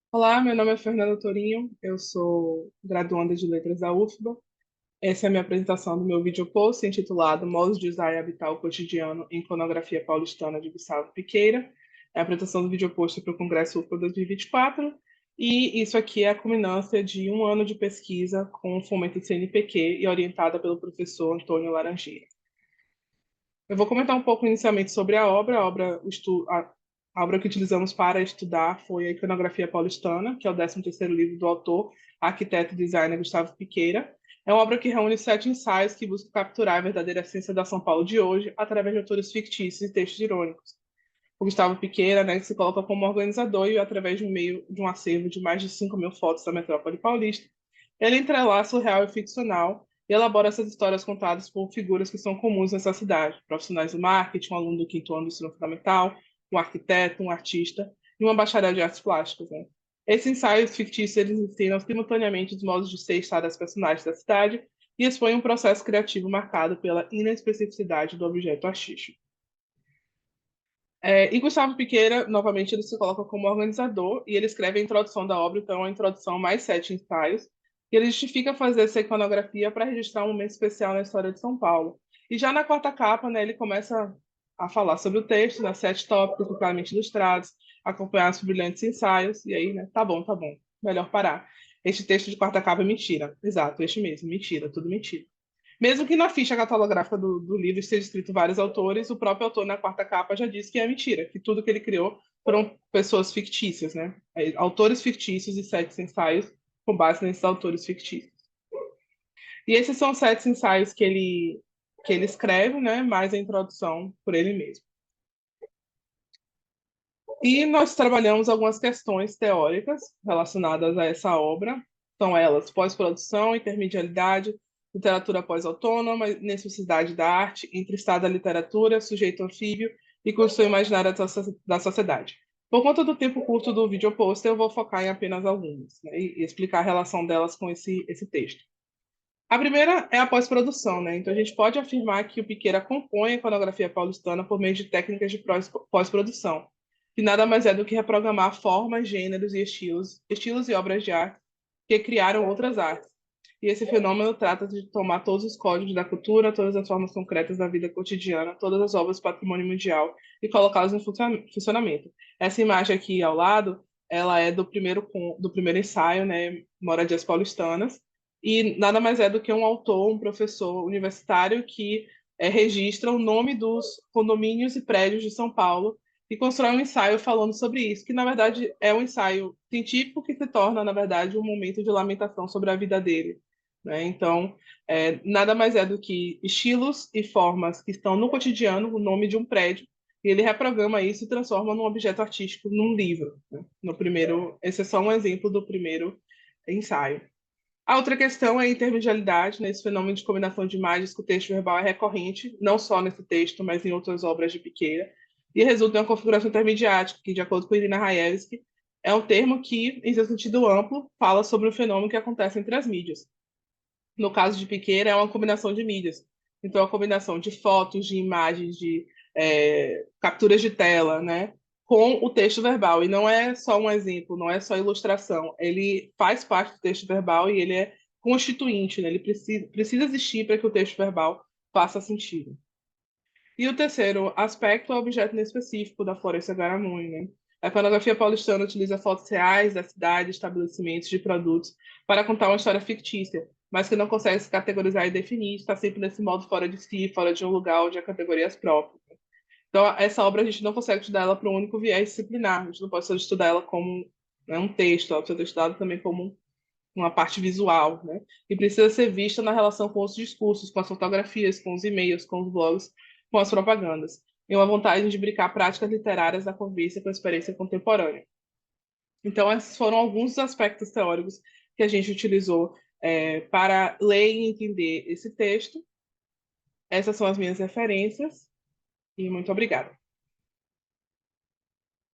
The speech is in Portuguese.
Olá, meu nome é Fernanda Torinho, eu sou graduanda de Letras da UFBA. Essa é a minha apresentação do meu vídeo post intitulado Modos de Usar e Habitar o Cotidiano em Iconografia Paulistana de Gustavo Piqueira. É a apresentação do vídeo post para o Congresso UFBA 2024 e 24, e isso aqui é a culminância de um ano de pesquisa com o fomento do CNPq e orientada pelo professor Antônio Laranjeira. Eu vou comentar um pouco inicialmente sobre a obra. A obra que utilizamos para estudar foi a Iconografia Paulistana, que é o 13º livro do autor, arquiteto e designer Gustavo Piqueira. É uma obra que reúne 7 ensaios que buscam capturar a verdadeira essência da São Paulo de hoje através de autores fictícios e textos irônicos. O Gustavo Piqueira, né, se coloca como organizador e, através de um meio de um acervo de mais de 5.000 fotos da metrópole paulista, ele entrelaça o real e o ficcional e elabora essas histórias contadas por figuras que são comuns nessa cidade: profissionais do marketing, um aluno do 5º ano do ensino fundamental, um arquiteto, um artista e uma bacharel de artes plásticas. Né? Esses ensaios fictícios eles ensinam simultaneamente os modos de ser e estar das personagens da cidade e expõem um processo criativo marcado pela inespecificidade do objeto artístico. E Gustavo Piqueira, novamente, ele se coloca como organizador e ele escreve a introdução da obra, então a introdução mais 7 ensaios, e ele justifica fazer essa iconografia para registrar um momento especial na história de São Paulo. E já na quarta capa, né, ele começa a falar sobre o texto, né, 7 tópicos claramente ilustrados, acompanhar os brilhantes ensaios, e aí, né, tá bom, melhor parar. Este texto de quarta capa é mentira. Exato, este mesmo, mentira, tudo mentira. Mesmo que na ficha catalográfica do livro esteja escrito vários autores, o próprio autor na quarta capa já disse que é mentira, que tudo que ele criou foram pessoas fictícias, né? Autores fictícios e 7 ensaios com base nesses autores fictícios. E esses são 7 ensaios que ele escreve, né? Mais a introdução por ele mesmo. E nós trabalhamos algumas questões teóricas relacionadas a essa obra. São elas pós-produção, intermedialidade, literatura pós-autônoma, necessidade da arte, entre estado da literatura, sujeito anfíbio e construção imaginária da sociedade. Por conta do tempo curto do vídeo poster, eu vou focar em apenas algumas, né, e explicar a relação delas com esse texto. A primeira é a pós-produção, né? Então a gente pode afirmar que o Piqueira compõe a iconografia paulistana por meio de técnicas de pós-produção, que nada mais é do que reprogramar formas, gêneros e estilos e obras de arte que criaram outras artes. E esse fenômeno trata de tomar todos os códigos da cultura, todas as formas concretas da vida cotidiana, todas as obras do patrimônio mundial e colocá-las em funcionamento. Essa imagem aqui ao lado, ela é do primeiro ensaio, né? Moradias Paulistanas, e nada mais é do que um autor, um professor universitário que registra o nome dos condomínios e prédios de São Paulo e constrói um ensaio falando sobre isso, que na verdade é um ensaio científico que se torna, na verdade, um momento de lamentação sobre a vida dele. Né? Então, nada mais é do que estilos e formas que estão no cotidiano, o nome de um prédio, e ele reprograma isso e transforma num objeto artístico, num livro. Né? Esse é só um exemplo do primeiro ensaio. A outra questão é a intermedialidade, né? Esse fenômeno de combinação de imagens com o texto verbal é recorrente, não só nesse texto, mas em outras obras de Piqueira, e resulta em uma configuração intermediática, que, de acordo com Irina Raevski, é um termo que, em seu sentido amplo, fala sobre o fenômeno que acontece entre as mídias. No caso de Piqueira, é uma combinação de mídias. Então, a combinação de fotos, de imagens, de capturas de tela, né? Com o texto verbal. E não é só um exemplo, não é só ilustração. Ele faz parte do texto verbal e ele é constituinte, né? Ele precisa existir para que o texto verbal faça sentido. E o terceiro aspecto é o objeto específico da Floresta Garamonha, né? A iconografia paulistana utiliza fotos reais da cidade, estabelecimentos, de produtos, para contar uma história fictícia, mas que não consegue se categorizar e definir, está sempre nesse modo fora de si, fora de um lugar onde há categorias próprias. Então, essa obra a gente não consegue estudar ela para um único viés disciplinar, a gente não pode só estudar ela como, né, um texto, ela precisa ser estudada também como uma parte visual, né? E precisa ser vista na relação com os discursos, com as fotografias, com os e-mails, com os blogs, com as propagandas. E uma vontade de brincar práticas literárias da convivência com a experiência contemporânea. Então, esses foram alguns dos aspectos teóricos que a gente utilizou para ler e entender esse texto. Essas são as minhas referências, e muito obrigada.